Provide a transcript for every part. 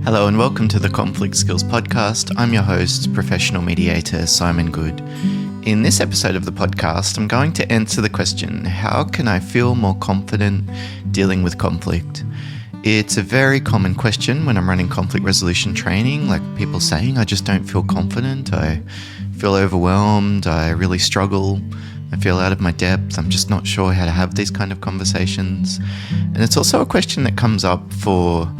Hello and welcome to the Conflict Skills Podcast. I'm your host, professional mediator Simon Good. In this episode of the podcast, I'm going to answer the question, how can I feel more confident dealing with conflict? It's a very common question when I'm running conflict resolution training, like people saying, I just don't feel confident, I feel overwhelmed, I really struggle, I feel out of my depth, I'm just not sure how to have these kind of conversations. And it's also a question that comes up for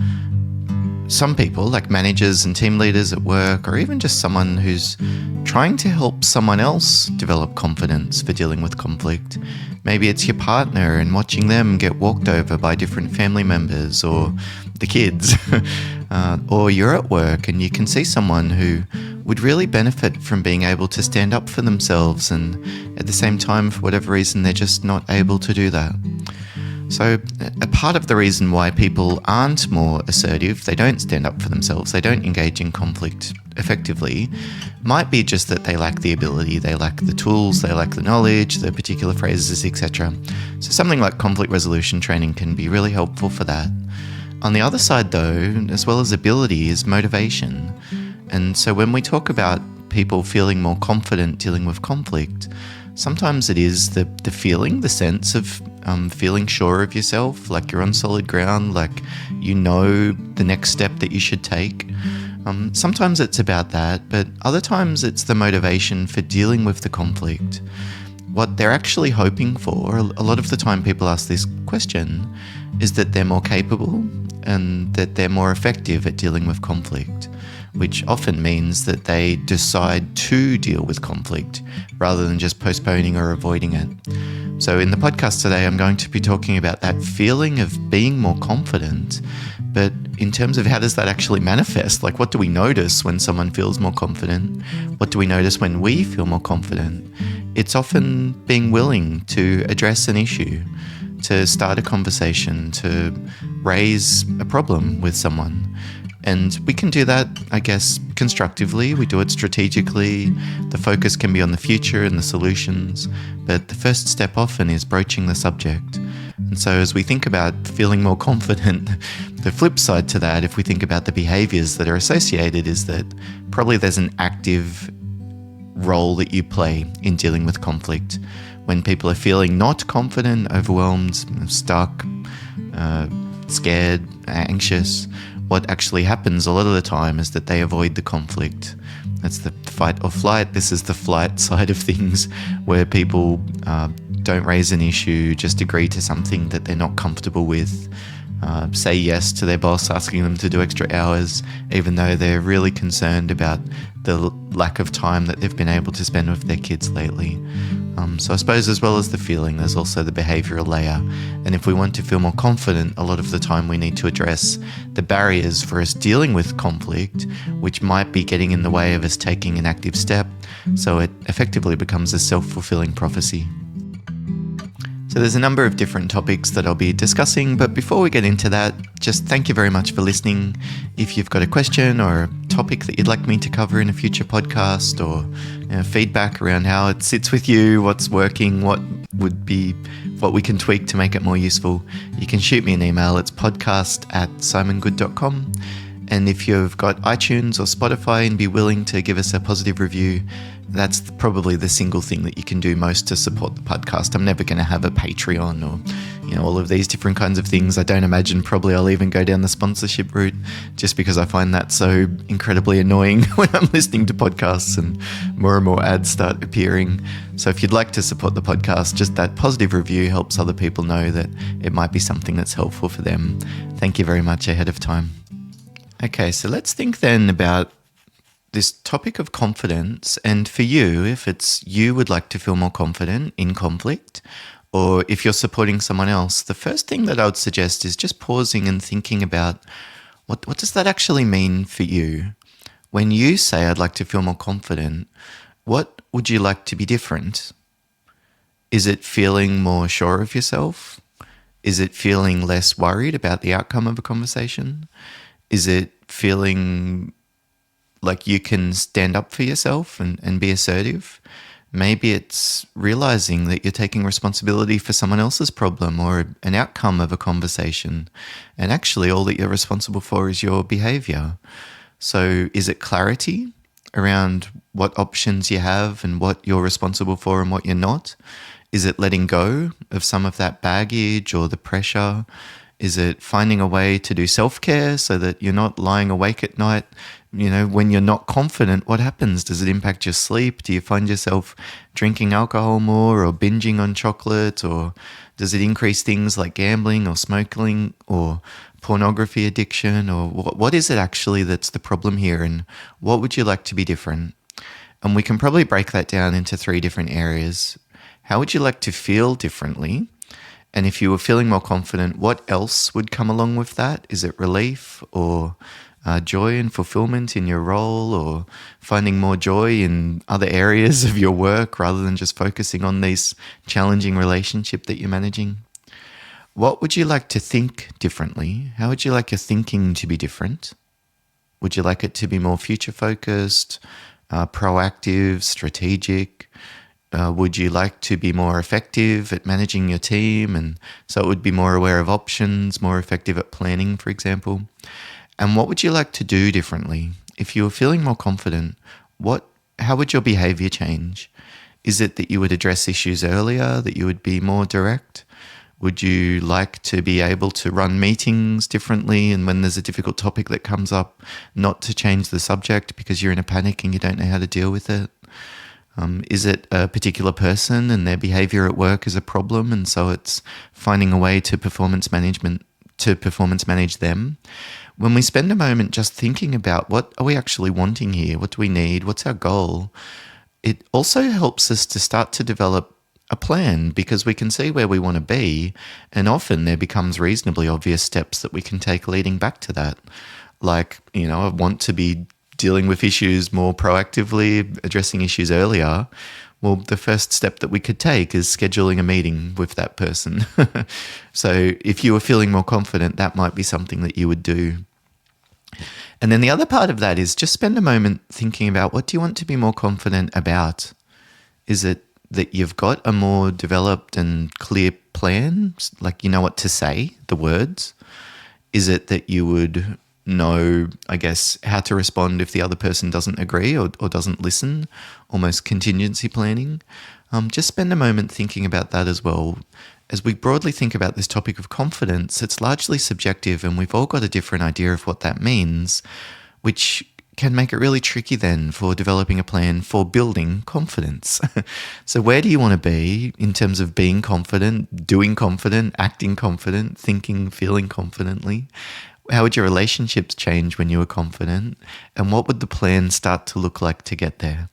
some people, like managers and team leaders at work, or even just someone who's trying to help someone else develop confidence for dealing with conflict. Maybe it's your partner and watching them get walked over by different family members or the kids. Or you're at work and you can see someone who would really benefit from being able to stand up for themselves, and at the same time, for whatever reason, they're just not able to do that. So a part of the reason why people aren't more assertive, they don't stand up for themselves, they don't engage in conflict effectively, might be just that they lack the ability, they lack the tools, they lack the knowledge, the particular phrases, etc. So something like conflict resolution training can be really helpful for that. On the other side though, as well as ability, is motivation. And so when we talk about people feeling more confident dealing with conflict, sometimes it is the feeling, the sense of feeling sure of yourself, like you're on solid ground, like you know the next step that you should take. Sometimes it's about that, but other times it's the motivation for dealing with the conflict. What they're actually hoping for, a lot of the time people ask this question, is that they're more capable and that they're more effective at dealing with conflict, which often means that they decide to deal with conflict rather than just postponing or avoiding it. So in the podcast today, I'm going to be talking about that feeling of being more confident, but in terms of how does that actually manifest? Like, what do we notice when someone feels more confident? What do we notice when we feel more confident? It's often being willing to address an issue, to start a conversation, to raise a problem with someone. And we can do that, I guess, constructively. We do it strategically. The focus can be on the future and the solutions. But the first step often is broaching the subject. And so as we think about feeling more confident, the flip side to that, if we think about the behaviours that are associated, is that probably there's an active role that you play in dealing with conflict. When people are feeling not confident, overwhelmed, stuck, scared, anxious, what actually happens a lot of the time is that they avoid the conflict. That's the fight or flight. This is the flight side of things, where people don't raise an issue, just agree to something that they're not comfortable with, say yes to their boss asking them to do extra hours, even though they're really concerned about the lack of time that they've been able to spend with their kids lately. So I suppose as well as the feeling, there's also the behavioural layer. And if we want to feel more confident, a lot of the time we need to address the barriers for us dealing with conflict, which might be getting in the way of us taking an active step. So it effectively becomes a self-fulfilling prophecy. So there's a number of different topics that I'll be discussing, but before we get into that, just thank you very much for listening. If you've got a question or a topic that you'd like me to cover in a future podcast, or feedback around how it sits with you, what's working, what we can tweak to make it more useful, you can shoot me an email. It's podcast@simongood.com. And if you've got iTunes or Spotify and be willing to give us a positive review, that's probably the single thing that you can do most to support the podcast. I'm never going to have a Patreon or all of these different kinds of things. I don't imagine probably I'll even go down the sponsorship route, just because I find that so incredibly annoying when I'm listening to podcasts and more ads start appearing. So if you'd like to support the podcast, just that positive review helps other people know that it might be something that's helpful for them. Thank you very much ahead of time. Okay, so let's think then about this topic of confidence. And for you, if it's you would like to feel more confident in conflict, or if you're supporting someone else, the first thing that I would suggest is just pausing and thinking about what does that actually mean for you? When you say, I'd like to feel more confident, what would you like to be different? Is it feeling more sure of yourself? Is it feeling less worried about the outcome of a conversation? Is it feeling like you can stand up for yourself and be assertive? Maybe it's realizing that you're taking responsibility for someone else's problem or an outcome of a conversation. And actually, all that you're responsible for is your behavior. So, is it clarity around what options you have and what you're responsible for and what you're not? Is it letting go of some of that baggage or the pressure? Is it finding a way to do self-care so that you're not lying awake at night? When you're not confident, what happens? Does it impact your sleep? Do you find yourself drinking alcohol more or binging on chocolate? Or does it increase things like gambling or smoking or pornography addiction? Or what is it actually that's the problem here? And what would you like to be different? And we can probably break that down into 3 different areas. How would you like to feel differently? And if you were feeling more confident, what else would come along with that? Is it relief or joy and fulfillment in your role, or finding more joy in other areas of your work rather than just focusing on this challenging relationship that you're managing? What would you like to think differently? How would you like your thinking to be different? Would you like it to be more future focused, proactive, strategic? Would you like to be more effective at managing your team? And so it would be more aware of options, more effective at planning, for example. And what would you like to do differently? If you were feeling more confident, how would your behavior change? Is it that you would address issues earlier, that you would be more direct? Would you like to be able to run meetings differently, and when there's a difficult topic that comes up, not to change the subject because you're in a panic and you don't know how to deal with it? Is it a particular person and their behavior at work is a problem, and so it's finding a way to performance manage them? When we spend a moment just thinking about what are we actually wanting here, what do we need, what's our goal, it also helps us to start to develop a plan, because we can see where we want to be, and often there becomes reasonably obvious steps that we can take leading back to that. Like, I want to be dealing with issues more proactively, addressing issues earlier. Well, the first step that we could take is scheduling a meeting with that person. So if you were feeling more confident, that might be something that you would do. And then the other part of that is just spend a moment thinking about, what do you want to be more confident about? Is it that you've got a more developed and clear plan, like you know what to say, the words? Is it that you would know, I guess, how to respond if the other person doesn't agree or doesn't listen, almost contingency planning? Just spend a moment thinking about that as well. As we broadly think about this topic of confidence, it's largely subjective, and we've all got a different idea of what that means, which can make it really tricky then for developing a plan for building confidence. So where do you want to be in terms of being confident, doing confident, acting confident, thinking, feeling confidently? How would your relationships change when you were confident? And what would the plan start to look like to get there?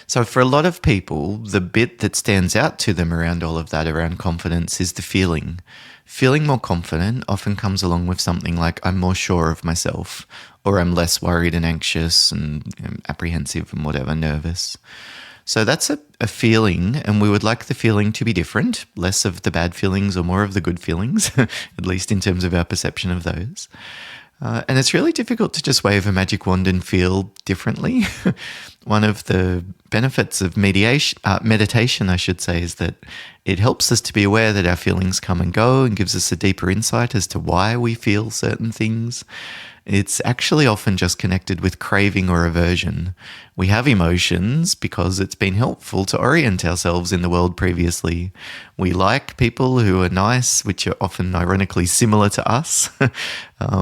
So for a lot of people, the bit that stands out to them around all of that, around confidence, is the feeling. Feeling more confident often comes along with something like, I'm more sure of myself, or I'm less worried and anxious and apprehensive and whatever, nervous. So that's a feeling, and we would like the feeling to be different, less of the bad feelings or more of the good feelings, at least in terms of our perception of those. And it's really difficult to just wave a magic wand and feel differently. One of the benefits of meditation, I should say, is that it helps us to be aware that our feelings come and go and gives us a deeper insight as to why we feel certain things. It's actually often just connected with craving or aversion. We have emotions because it's been helpful to orient ourselves in the world previously. We like people who are nice, which are often ironically similar to us.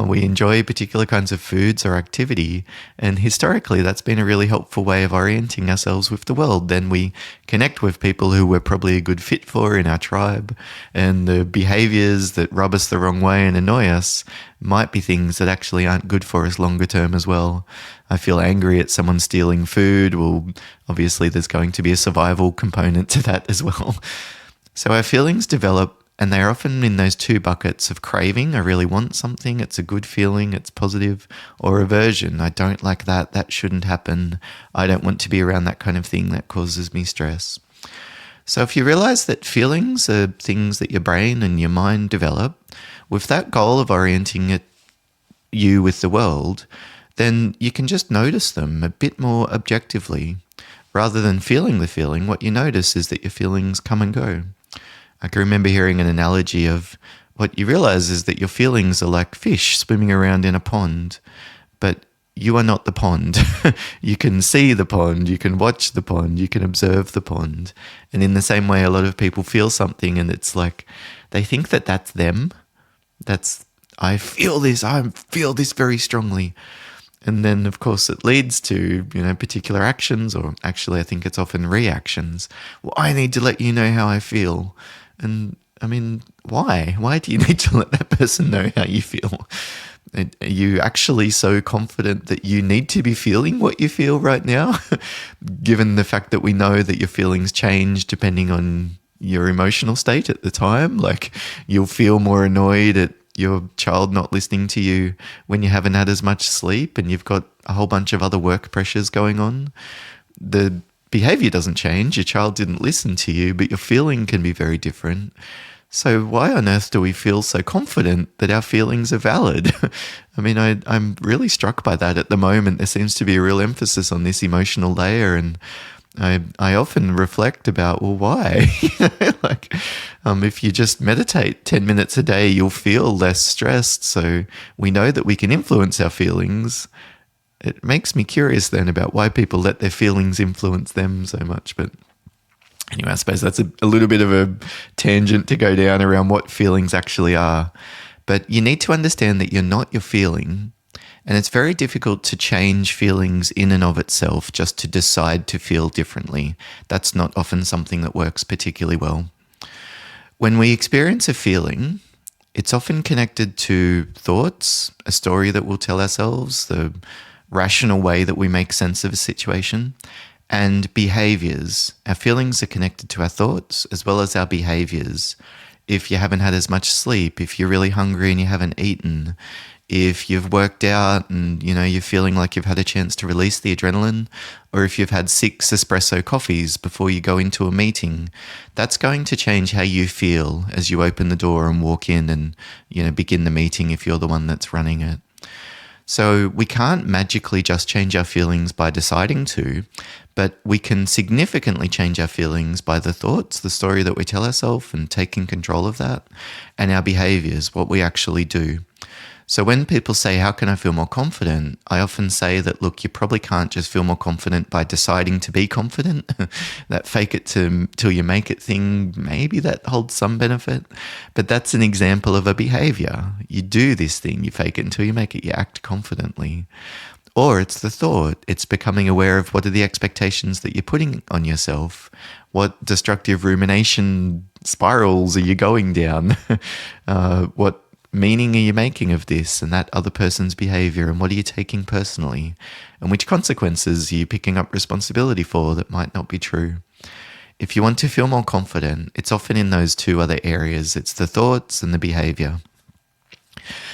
We enjoy particular kinds of foods or activity, and historically that's been a really helpful way of orienting ourselves with the world. Then we connect with people who we're probably a good fit for in our tribe, and the behaviors that rub us the wrong way and annoy us might be things that actually aren't good for us longer term as well. I feel angry at someone stealing food. Well, obviously there's going to be a survival component to that as well. So our feelings develop, and they're often in those 2 buckets of craving, I really want something, it's a good feeling, it's positive, or aversion, I don't like that, that shouldn't happen, I don't want to be around that kind of thing, that causes me stress. So if you realize that feelings are things that your brain and your mind develop, with that goal of orienting you with the world, then you can just notice them a bit more objectively. Rather than feeling the feeling, what you notice is that your feelings come and go. I can remember hearing an analogy of what you realize is that your feelings are like fish swimming around in a pond, but you are not the pond. You can see the pond, you can watch the pond, you can observe the pond. And in the same way, a lot of people feel something and it's like they think that that's them. I feel this very strongly. And then, of course, it leads to, particular actions, or actually I think it's often reactions. Well, I need to let you know how I feel. And I mean, why? Why do you need to let that person know how you feel? Are you actually so confident that you need to be feeling what you feel right now? Given the fact that we know that your feelings change depending on your emotional state at the time. Like, you'll feel more annoyed at your child not listening to you when you haven't had as much sleep and you've got a whole bunch of other work pressures going on. The behavior doesn't change. Your child didn't listen to you, but your feeling can be very different. So why on earth do we feel so confident that our feelings are valid? I mean, I'm really struck by that at the moment. There seems to be a real emphasis on this emotional layer, and I often reflect about, well, why? If you just meditate 10 minutes a day, you'll feel less stressed. So we know that we can influence our feelings. It makes me curious then about why people let their feelings influence them so much. But anyway, I suppose that's a little bit of a tangent to go down around what feelings actually are. But you need to understand that you're not your feeling. And it's very difficult to change feelings in and of itself, just to decide to feel differently. That's not often something that works particularly well. When we experience a feeling, it's often connected to thoughts, a story that we'll tell ourselves, the rational way that we make sense of a situation, and behaviors. Our feelings are connected to our thoughts as well as our behaviors. If you haven't had as much sleep, if you're really hungry and you haven't eaten, if you've worked out and you're feeling like you've had a chance to release the adrenaline, or if you've had 6 espresso coffees before you go into a meeting, that's going to change how you feel as you open the door and walk in and begin the meeting if you're the one that's running it. So we can't magically just change our feelings by deciding to, but we can significantly change our feelings by the thoughts, the story that we tell ourselves, and taking control of that, and our behaviors, what we actually do. So when people say, how can I feel more confident? I often say that, look, you probably can't just feel more confident by deciding to be confident. That fake it till you make it thing, maybe that holds some benefit. But that's an example of a behavior. You do this thing, you fake it until you make it, you act confidently. Or it's the thought. It's becoming aware of what are the expectations that you're putting on yourself. What destructive rumination spirals are you going down? What meaning are you making of this and that other person's behavior, and what are you taking personally, and which consequences are you picking up responsibility for that might not be true? If you want to feel more confident, it's often in those 2 other areas. It's the thoughts and the behavior.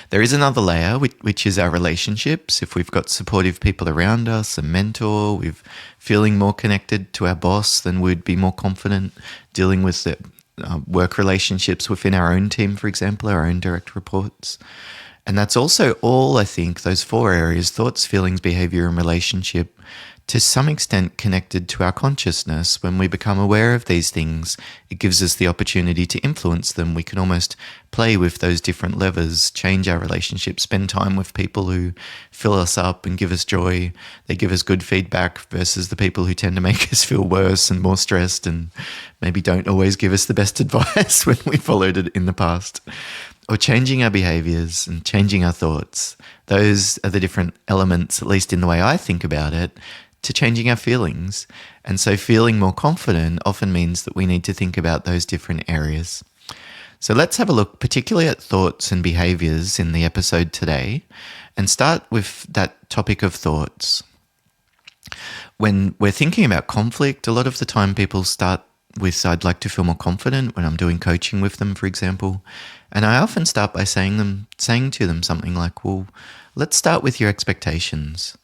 There is another layer, which is our relationships. If we've got supportive people around us, a mentor, we're feeling more connected to our boss, then we'd be more confident dealing with the work relationships within our own team, for example, our own direct reports. And that's also all, I think, those 4 areas, thoughts, feelings, behavior, and relationship, to some extent connected to our consciousness. When we become aware of these things, it gives us the opportunity to influence them. We can almost play with those different levers, change our relationships, spend time with people who fill us up and give us joy. They give us good feedback versus the people who tend to make us feel worse and more stressed and maybe don't always give us the best advice when we followed it in the past. Or changing our behaviors and changing our thoughts. Those are the different elements, at least in the way I think about it, to changing our feelings. And so feeling more confident often means that we need to think about those different areas. So let's have a look particularly at thoughts and behaviors in the episode today, and start with that topic of thoughts. When we're thinking about conflict, a lot of the time people start with, I'd like to feel more confident when I'm doing coaching with them, for example. And I often start by saying to them something like, well, let's start with your expectations.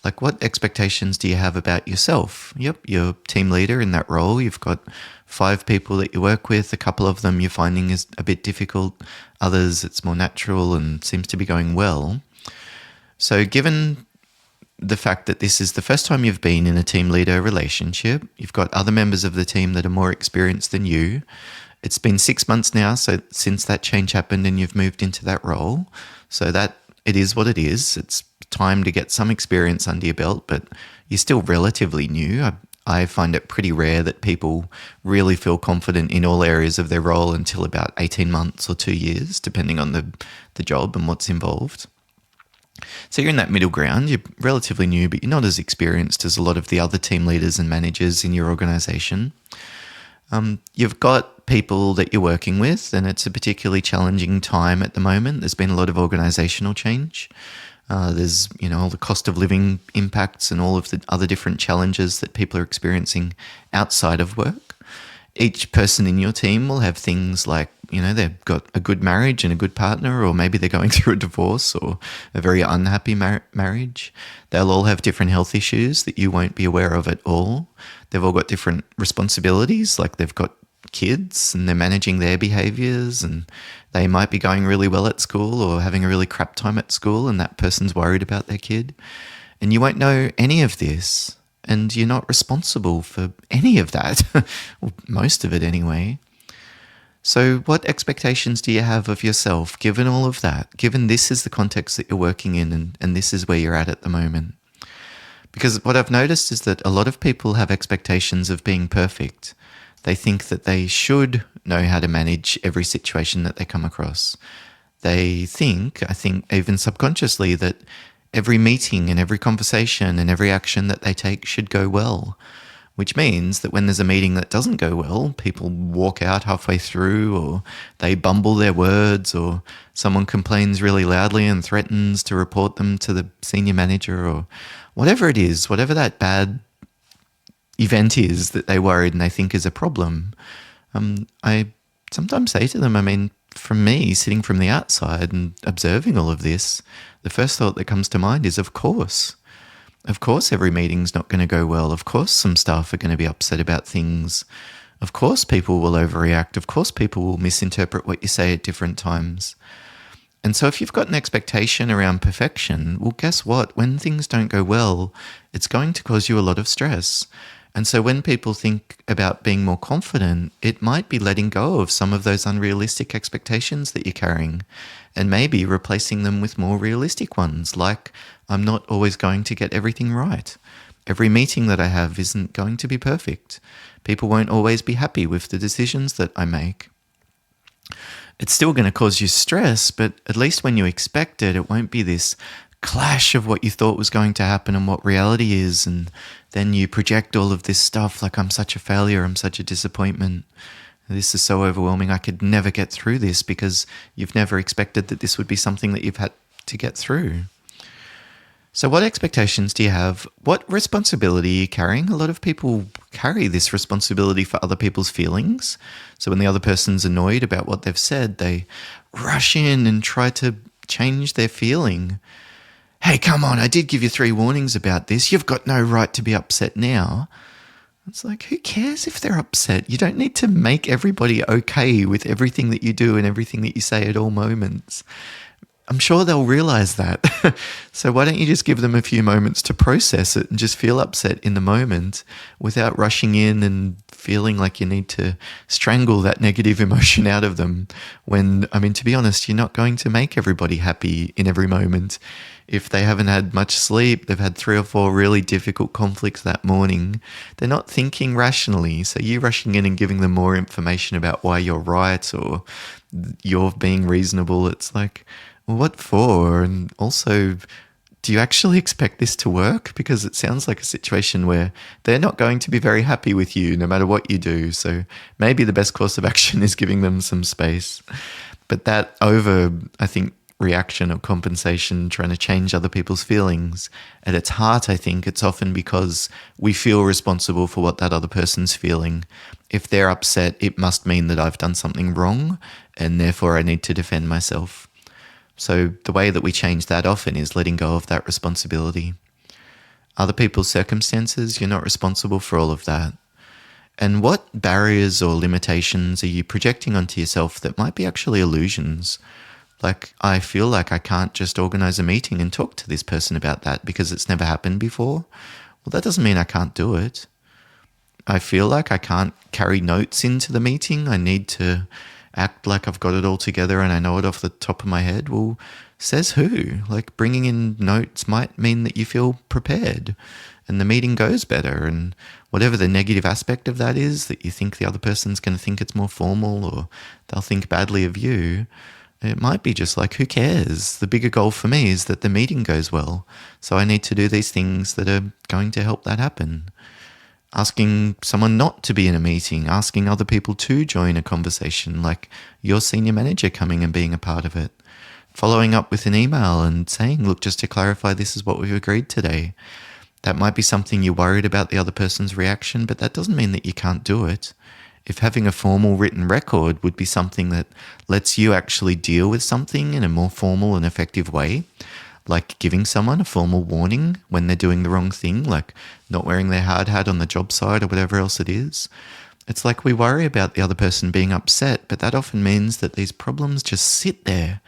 Like, what expectations do you have about yourself? Yep, you're team leader in that role. You've got 5 people that you work with. A couple of them you're finding is a bit difficult. Others, it's more natural and seems to be going well. So given the fact that this is the first time you've been in a team leader relationship. You've got other members of the team that are more experienced than you. It's been 6 months now since that change happened and you've moved into that role. So that it is what it is. It's time to get some experience under your belt, but you're still relatively new. I find it pretty rare that people really feel confident in all areas of their role until about 18 months or 2 years, depending on the job and what's involved. So you're in that middle ground. You're relatively new, but you're not as experienced as a lot of the other team leaders and managers in your organisation. You've got people that you're working with, and it's a particularly challenging time at the moment. There's been a lot of organisational change. There's, all the cost of living impacts and all of the other different challenges that people are experiencing outside of work. Each person in your team will have things like, they've got a good marriage and a good partner, or maybe they're going through a divorce or a very unhappy marriage. They'll all have different health issues that you won't be aware of at all. They've all got different responsibilities, like they've got kids and they're managing their behaviours, and they might be going really well at school or having a really crap time at school, and that person's worried about their kid. And you won't know any of this, and you're not responsible for any of that, or most of it anyway. So what expectations do you have of yourself, given all of that, given this is the context that you're working in and this is where you're at the moment? Because what I've noticed is that a lot of people have expectations of being perfect. They think that they should know how to manage every situation that they come across. They think, I think even subconsciously, that every meeting and every conversation and every action that they take should go well, which means that when there's a meeting that doesn't go well, people walk out halfway through, or they bumble their words, or someone complains really loudly and threatens to report them to the senior manager, or whatever it is, whatever that bad event is that they worried and they think is a problem. I sometimes say to them, from me, sitting from the outside and observing all of this, the first thought that comes to mind is, of course. Of course every meeting's not going to go well. Of course some staff are going to be upset about things. Of course people will overreact. Of course people will misinterpret what you say at different times. And so if you've got an expectation around perfection, well, guess what? When things don't go well, it's going to cause you a lot of stress. And so when people think about being more confident, it might be letting go of some of those unrealistic expectations that you're carrying, and maybe replacing them with more realistic ones, like, I'm not always going to get everything right. Every meeting that I have isn't going to be perfect. People won't always be happy with the decisions that I make. It's still going to cause you stress, but at least when you expect it, it won't be this clash of what you thought was going to happen and what reality is, and then you project all of this stuff like, I'm such a failure, I'm such a disappointment, this is so overwhelming, I could never get through this, because you've never expected that this would be something that you've had to get through. So what expectations do you have? What responsibility are you carrying? A lot of people carry this responsibility for other people's feelings. So when the other person's annoyed about what they've said, they rush in and try to change their feeling. Hey, come on, I did give you 3 warnings about this. You've got no right to be upset now. It's like, who cares if they're upset? You don't need to make everybody okay with everything that you do and everything that you say at all moments. I'm sure they'll realize that. So why don't you just give them a few moments to process it and just feel upset in the moment without rushing in and feeling like you need to strangle that negative emotion out of them when, to be honest, you're not going to make everybody happy in every moment. If they haven't had much sleep, they've had 3 or 4 really difficult conflicts that morning, they're not thinking rationally. So you rushing in and giving them more information about why you're right or you're being reasonable, it's like, well, what for? And also, do you actually expect this to work? Because it sounds like a situation where they're not going to be very happy with you no matter what you do. So maybe the best course of action is giving them some space. But that reaction or compensation, trying to change other people's feelings, at its heart, I think it's often because we feel responsible for what that other person's feeling. If they're upset, it must mean that I've done something wrong, and therefore I need to defend myself. So the way that we change that often is letting go of that responsibility. Other people's circumstances, you're not responsible for all of that. And what barriers or limitations are you projecting onto yourself that might be actually illusions? Like, I feel like I can't just organize a meeting and talk to this person about that because it's never happened before. Well, that doesn't mean I can't do it. I feel like I can't carry notes into the meeting. I need to act like I've got it all together and I know it off the top of my head. Well, says who? Like, bringing in notes might mean that you feel prepared and the meeting goes better. And whatever the negative aspect of that is, that you think the other person's going to think it's more formal or they'll think badly of you, it might be just like, who cares? The bigger goal for me is that the meeting goes well. So I need to do these things that are going to help that happen. Asking someone not to be in a meeting, asking other people to join a conversation, like your senior manager coming and being a part of it. Following up with an email and saying, look, just to clarify, this is what we've agreed today. That might be something you're worried about the other person's reaction, but that doesn't mean that you can't do it. If having a formal written record would be something that lets you actually deal with something in a more formal and effective way, like giving someone a formal warning when they're doing the wrong thing, like not wearing their hard hat on the job site or whatever else it is. It's like we worry about the other person being upset, but that often means that these problems just sit there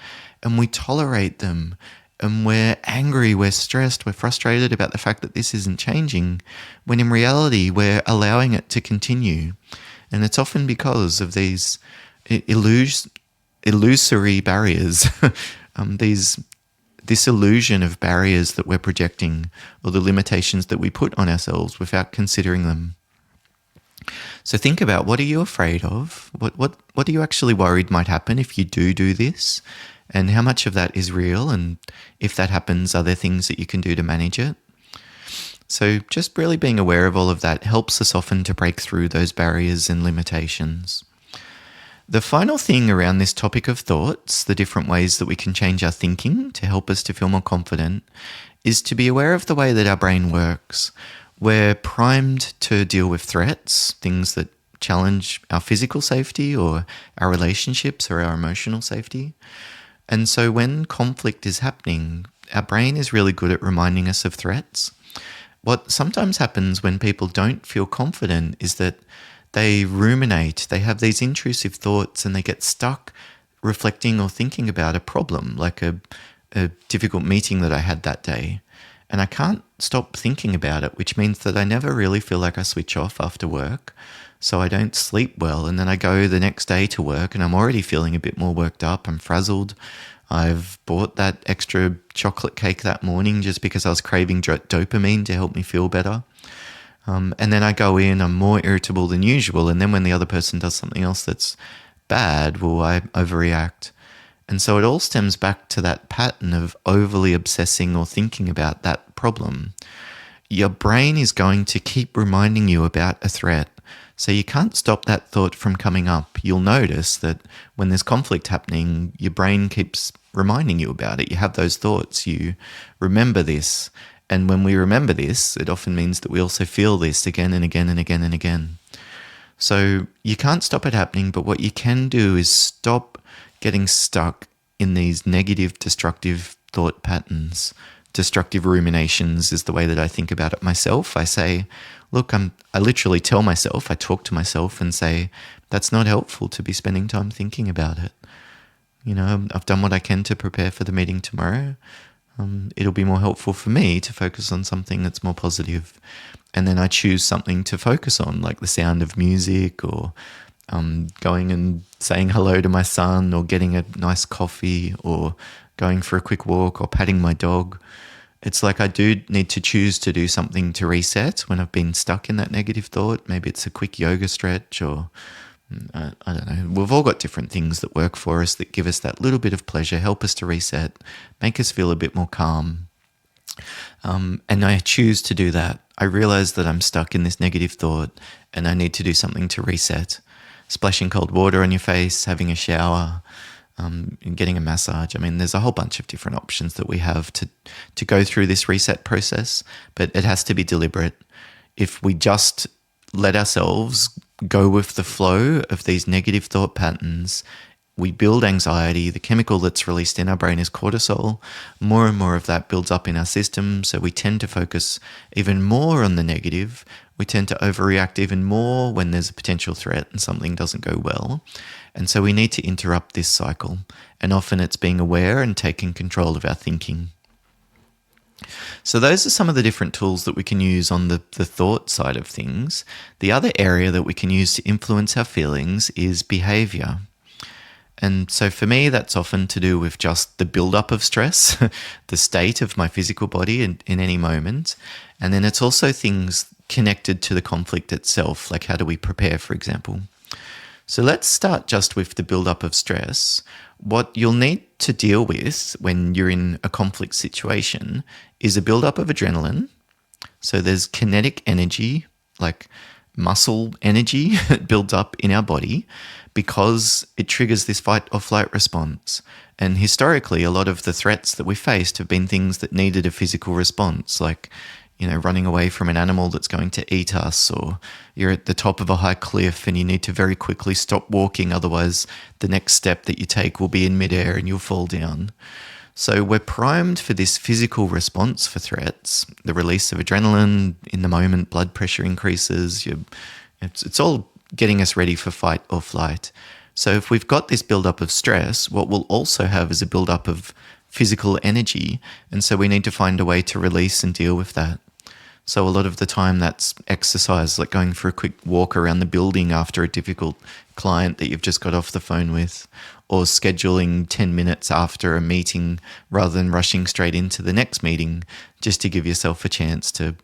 and we tolerate them and we're angry, we're stressed, we're frustrated about the fact that this isn't changing, when in reality we're allowing it to continue. And it's often because of these illusory barriers, this illusion of barriers that we're projecting, or the limitations that we put on ourselves without considering them. So think about, what are you afraid of? What are you actually worried might happen if you do this? And how much of that is real? And if that happens, are there things that you can do to manage it? So just really being aware of all of that helps us often to break through those barriers and limitations. The final thing around this topic of thoughts, the different ways that we can change our thinking to help us to feel more confident, is to be aware of the way that our brain works. We're primed to deal with threats, things that challenge our physical safety or our relationships or our emotional safety. And so when conflict is happening, our brain is really good at reminding us of threats. What sometimes happens when people don't feel confident is that they ruminate, they have these intrusive thoughts and they get stuck reflecting or thinking about a problem, like a difficult meeting that I had that day. And I can't stop thinking about it, which means that I never really feel like I switch off after work. So I don't sleep well. And then I go the next day to work and I'm already feeling a bit more worked up. I'm frazzled. I've bought that extra chocolate cake that morning just because I was craving dopamine to help me feel better. And then I go in, I'm more irritable than usual. And then when the other person does something else that's bad, well, I overreact. And so it all stems back to that pattern of overly obsessing or thinking about that problem. Your brain is going to keep reminding you about a threat. So you can't stop that thought from coming up. You'll notice that when there's conflict happening, your brain keeps reminding you about it. You have those thoughts, you remember this. And when we remember this, it often means that we also feel this again and again and again and again. So you can't stop it happening, but what you can do is stop getting stuck in these negative, destructive thought patterns. Destructive ruminations is the way that I think about it myself. I say, look, I literally tell myself, I talk to myself and say, that's not helpful to be spending time thinking about it. You know, I've done what I can to prepare for the meeting tomorrow. It'll be more helpful for me to focus on something that's more positive. And then I choose something to focus on, like the sound of music or going and saying hello to my son or getting a nice coffee or going for a quick walk or patting my dog. It's like I do need to choose to do something to reset when I've been stuck in that negative thought. Maybe it's a quick yoga stretch or I don't know. We've all got different things that work for us that give us that little bit of pleasure, help us to reset, make us feel a bit more calm. And I choose to do that. I realize that I'm stuck in this negative thought and I need to do something to reset. Splashing cold water on your face, having a shower, getting a massage. I mean, there's a whole bunch of different options that we have to go through this reset process, but it has to be deliberate. If we just let ourselves go with the flow of these negative thought patterns, we build anxiety. The chemical that's released in our brain is cortisol. More and more of that builds up in our system, so we tend to focus even more on the negative. We tend to overreact even more when there's a potential threat and something doesn't go well. And so we need to interrupt this cycle. And often it's being aware and taking control of our thinking. So those are some of the different tools that we can use on the thought side of things. The other area that we can use to influence our feelings is behaviour. And so for me, that's often to do with just the buildup of stress, the state of my physical body in any moment. And then it's also things connected to the conflict itself, like how do we prepare, for example. So let's start just with the buildup of stress. What you'll need to deal with when you're in a conflict situation is a buildup of adrenaline. So there's kinetic energy, like muscle energy builds up in our body because it triggers this fight or flight response. And historically, a lot of the threats that we faced have been things that needed a physical response, like running away from an animal that's going to eat us, or you're at the top of a high cliff and you need to very quickly stop walking, otherwise the next step that you take will be in midair and you'll fall down. So we're primed for this physical response for threats, the release of adrenaline in the moment, blood pressure increases, it's all getting us ready for fight or flight. So if we've got this buildup of stress, what we'll also have is a buildup of physical energy, and so we need to find a way to release and deal with that. So a lot of the time that's exercise, like going for a quick walk around the building after a difficult client that you've just got off the phone with, or scheduling 10 minutes after a meeting rather than rushing straight into the next meeting, just to give yourself a chance to,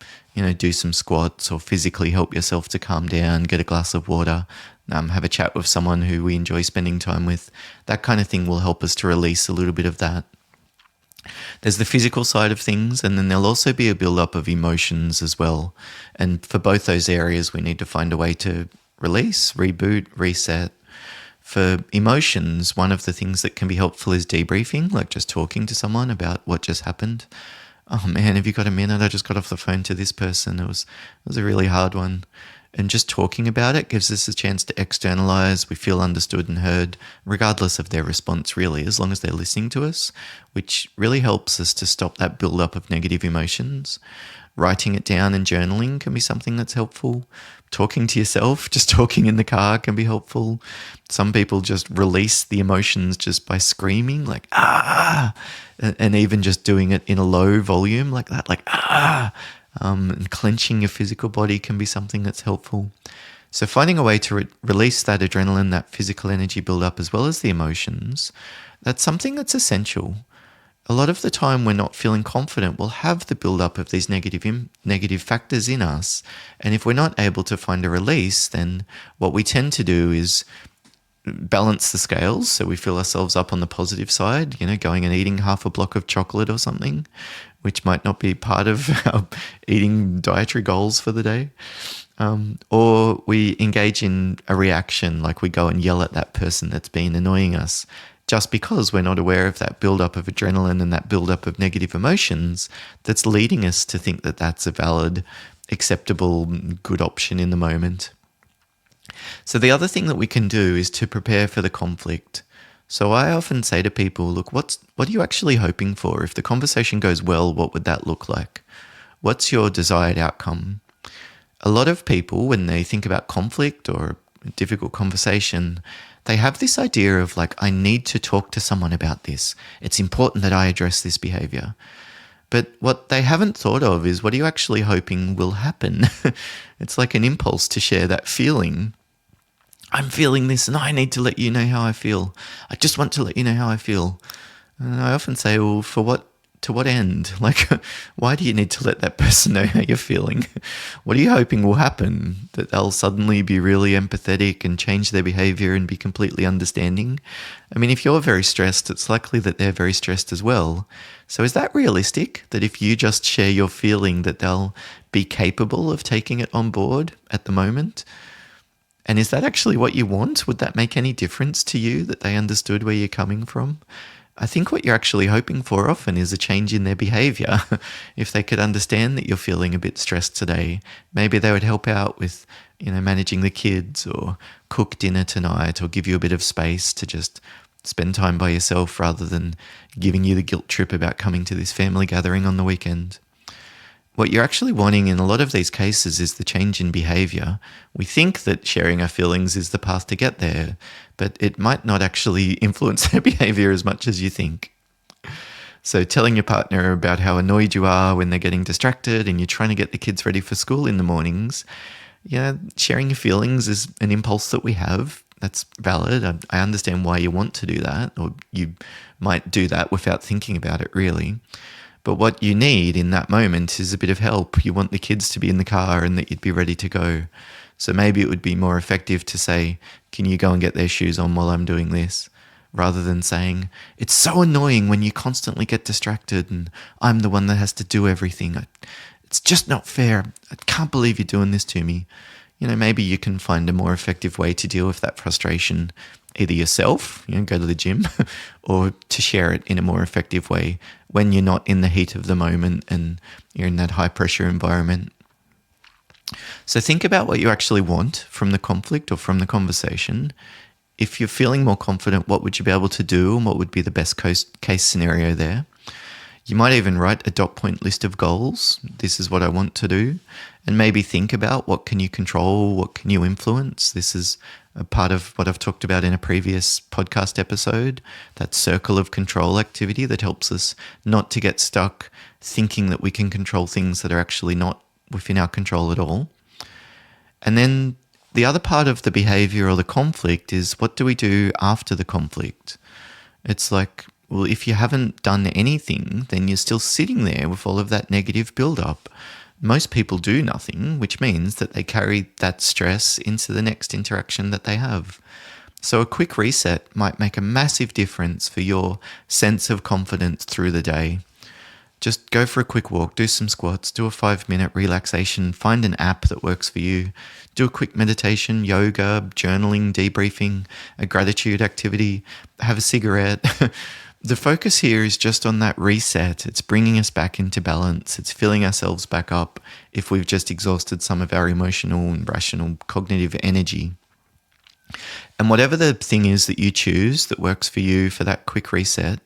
do some squats or physically help yourself to calm down, get a glass of water, have a chat with someone who we enjoy spending time with. That kind of thing will help us to release a little bit of that. There's the physical side of things, and then there'll also be a build-up of emotions as well. And for both those areas, we need to find a way to release, reboot, reset. For emotions, one of the things that can be helpful is debriefing, like just talking to someone about what just happened. Oh man, have you got a minute? I just got off the phone to this person. It was a really hard one. And just talking about it gives us a chance to externalize. We feel understood and heard, regardless of their response, really, as long as they're listening to us, which really helps us to stop that build-up of negative emotions. Writing it down and journaling can be something that's helpful. Talking to yourself, just talking in the car can be helpful. Some people just release the emotions just by screaming, like, ah, and even just doing it in a low volume like that, like, ah. And clenching your physical body can be something that's helpful. So finding a way to release that adrenaline, that physical energy build-up, as well as the emotions, that's something that's essential. A lot of the time we're not feeling confident, we'll have the build-up of these negative factors in us. And if we're not able to find a release, then what we tend to do is balance the scales, so we feel ourselves up on the positive side, going and eating half a block of chocolate or something, which might not be part of our eating dietary goals for the day. Or we engage in a reaction, like we go and yell at that person that's been annoying us, just because we're not aware of that buildup of adrenaline and that buildup of negative emotions that's leading us to think that that's a valid, acceptable, good option in the moment. So the other thing that we can do is to prepare for the conflict. So I often say to people, look, what are you actually hoping for? If the conversation goes well, what would that look like? What's your desired outcome? A lot of people, when they think about conflict or a difficult conversation, they have this idea of like, I need to talk to someone about this. It's important that I address this behavior. But what they haven't thought of is, what are you actually hoping will happen? It's like an impulse to share that feeling. I'm feeling this and I need to let you know how I feel. I just want to let you know how I feel. And I often say, well, to what end? Like, why do you need to let that person know how you're feeling? What are you hoping will happen? That they'll suddenly be really empathetic and change their behavior and be completely understanding? I mean, if you're very stressed, it's likely that they're very stressed as well. So is that realistic, that if you just share your feeling that they'll be capable of taking it on board at the moment? And is that actually what you want? Would that make any difference to you, that they understood where you're coming from? I think what you're actually hoping for often is a change in their behavior. If they could understand that you're feeling a bit stressed today, maybe they would help out with, managing the kids or cook dinner tonight or give you a bit of space to just spend time by yourself rather than giving you the guilt trip about coming to this family gathering on the weekend. What you're actually wanting in a lot of these cases is the change in behavior. We think that sharing our feelings is the path to get there, but it might not actually influence their behavior as much as you think. So telling your partner about how annoyed you are when they're getting distracted and you're trying to get the kids ready for school in the mornings, sharing your feelings is an impulse that we have. That's valid. I understand why you want to do that, or you might do that without thinking about it really. But what you need in that moment is a bit of help. You want the kids to be in the car and that you'd be ready to go. So maybe it would be more effective to say, can you go and get their shoes on while I'm doing this? Rather than saying, it's so annoying when you constantly get distracted and I'm the one that has to do everything. It's just not fair. I can't believe you're doing this to me. Maybe you can find a more effective way to deal with that frustration, either yourself, go to the gym, or to share it in a more effective way when you're not in the heat of the moment and you're in that high pressure environment. So think about what you actually want from the conflict or from the conversation. If you're feeling more confident, what would you be able to do and what would be the best case scenario there? You might even write a dot point list of goals. This is what I want to do. And maybe think about what can you control, what can you influence. This is a part of what I've talked about in a previous podcast episode, that circle of control activity that helps us not to get stuck thinking that we can control things that are actually not within our control at all. And then the other part of the behavior or the conflict is, what do we do after the conflict? It's like, well, if you haven't done anything, then you're still sitting there with all of that negative build-up. Most people do nothing, which means that they carry that stress into the next interaction that they have. So a quick reset might make a massive difference for your sense of confidence through the day. Just go for a quick walk, do some squats, do a 5-minute relaxation, find an app that works for you, do a quick meditation, yoga, journaling, debriefing, a gratitude activity, have a cigarette. The focus here is just on that reset. It's bringing us back into balance. It's filling ourselves back up if we've just exhausted some of our emotional and rational cognitive energy. And whatever the thing is that you choose that works for you for that quick reset,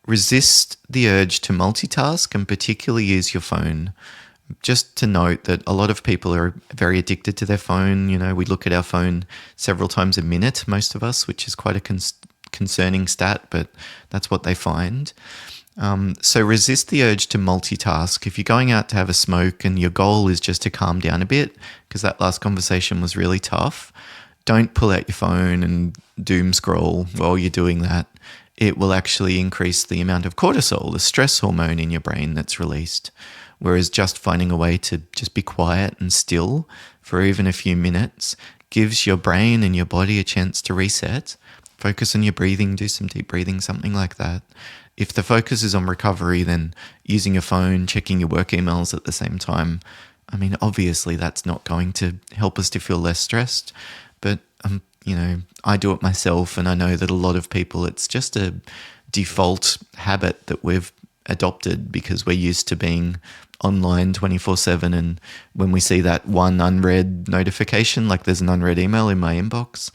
resist the urge to multitask and particularly use your phone. Just to note that a lot of people are very addicted to their phone. We look at our phone several times a minute, most of us, which is quite a concerning stat, but that's what they find. So resist the urge to multitask. If you're going out to have a smoke and your goal is just to calm down a bit, because that last conversation was really tough, don't pull out your phone and doom scroll while you're doing that. It will actually increase the amount of cortisol, the stress hormone in your brain that's released. Whereas just finding a way to just be quiet and still for even a few minutes gives your brain and your body a chance to reset. Focus on your breathing, do some deep breathing, something like that. If the focus is on recovery, then using your phone, checking your work emails at the same time, obviously that's not going to help us to feel less stressed. But, I do it myself, and I know that a lot of people, it's just a default habit that we've adopted because we're used to being online 24/7, and when we see that one unread notification, like there's an unread email in my inbox,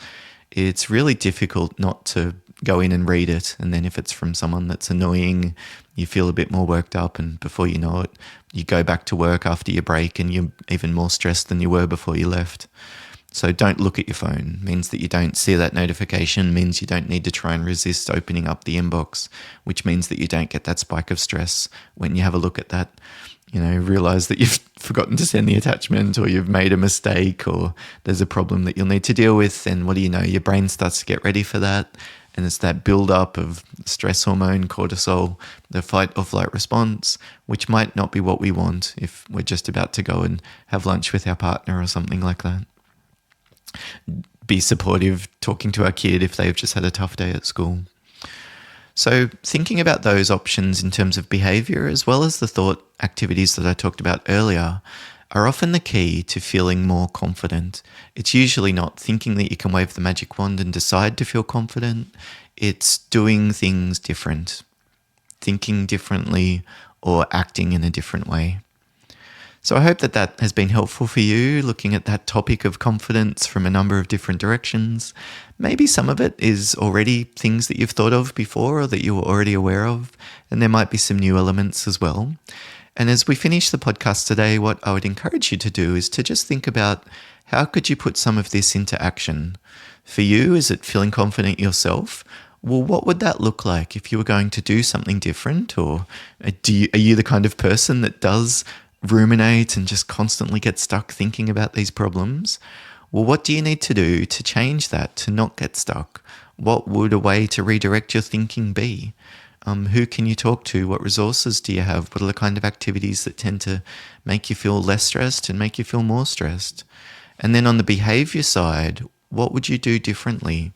it's really difficult not to go in and read it. And then if it's from someone that's annoying, you feel a bit more worked up, and before you know it, you go back to work after your break and you're even more stressed than you were before you left. So don't look at your phone. It means that you don't see that notification, means you don't need to try and resist opening up the inbox, which means that you don't get that spike of stress when you have a look at that. Realize that you've forgotten to send the attachment, or you've made a mistake, or there's a problem that you'll need to deal with. And what do you know? Your brain starts to get ready for that. And it's that build-up of stress hormone, cortisol, the fight or flight response, which might not be what we want if we're just about to go and have lunch with our partner or something like that. Be supportive, talking to our kid if they've just had a tough day at school. So thinking about those options in terms of behavior, as well as the thought activities that I talked about earlier, are often the key to feeling more confident. It's usually not thinking that you can wave the magic wand and decide to feel confident. It's doing things different, thinking differently, or acting in a different way. So I hope that that has been helpful for you, looking at that topic of confidence from a number of different directions. Maybe some of it is already things that you've thought of before or that you were already aware of, and there might be some new elements as well. And as we finish the podcast today, what I would encourage you to do is to just think about how could you put some of this into action? For you, is it feeling confident yourself? Well, what would that look like if you were going to do something different? Or are you the kind of person that does ruminate and just constantly get stuck thinking about these problems? Well, what do you need to do to change that, to not get stuck? What would a way to redirect your thinking be? Who can you talk to? What resources do you have? What are the kind of activities that tend to make you feel less stressed and make you feel more stressed? And then on the behaviour side, what would you do differently?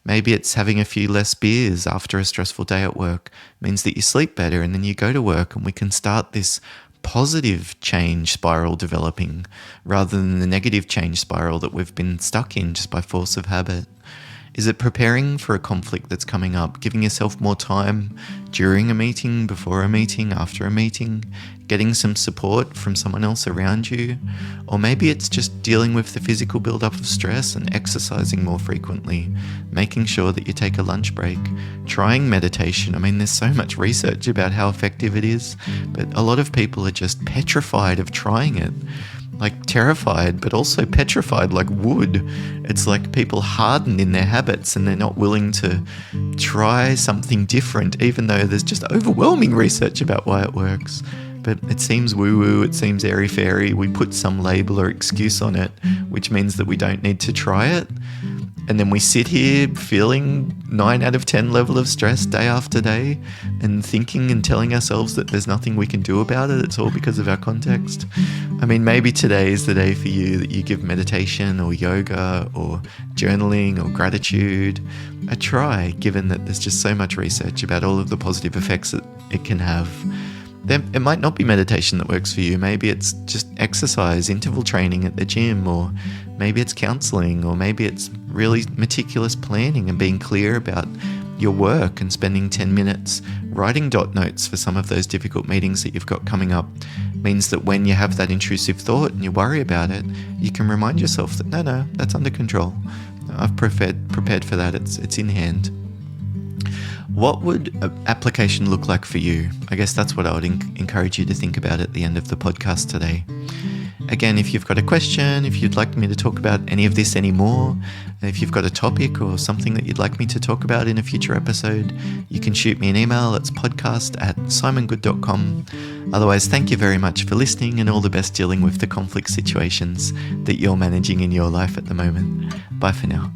Maybe it's having a few less beers after a stressful day at work. It means that you sleep better and then you go to work and we can start this positive change spiral developing rather than the negative change spiral that we've been stuck in just by force of habit. Is it preparing for a conflict that's coming up, giving yourself more time during a meeting, before a meeting, after a meeting, getting some support from someone else around you? Or maybe it's just dealing with the physical buildup of stress and exercising more frequently, making sure that you take a lunch break, trying meditation. I mean, there's so much research about how effective it is, but a lot of people are just petrified of trying it. Like terrified, but also petrified like wood. It's like people hardened in their habits and they're not willing to try something different, even though there's just overwhelming research about why it works. But it seems woo-woo, it seems airy-fairy. We put some label or excuse on it, which means that we don't need to try it. And then we sit here feeling 9 out of 10 level of stress day after day and thinking and telling ourselves that there's nothing we can do about it. It's all because of our context. I mean, maybe today is the day for you that you give meditation or yoga or journaling or gratitude a try, given that there's just so much research about all of the positive effects that it can have. Then it might not be meditation that works for you. Maybe it's just exercise, interval training at the gym, or maybe it's counseling, or maybe it's really meticulous planning and being clear about your work and spending 10 minutes writing dot notes for some of those difficult meetings that you've got coming up. Means that when you have that intrusive thought and you worry about it, you can remind yourself that no, that's under control. I've prepared for that. It's in hand. What would an application look like for you? I guess that's what I would encourage you to think about at the end of the podcast today. Again, if you've got a question, if you'd like me to talk about any of this anymore, if you've got a topic or something that you'd like me to talk about in a future episode, you can shoot me an email. It's podcast@simongood.com. Otherwise, thank you very much for listening and all the best dealing with the conflict situations that you're managing in your life at the moment. Bye for now.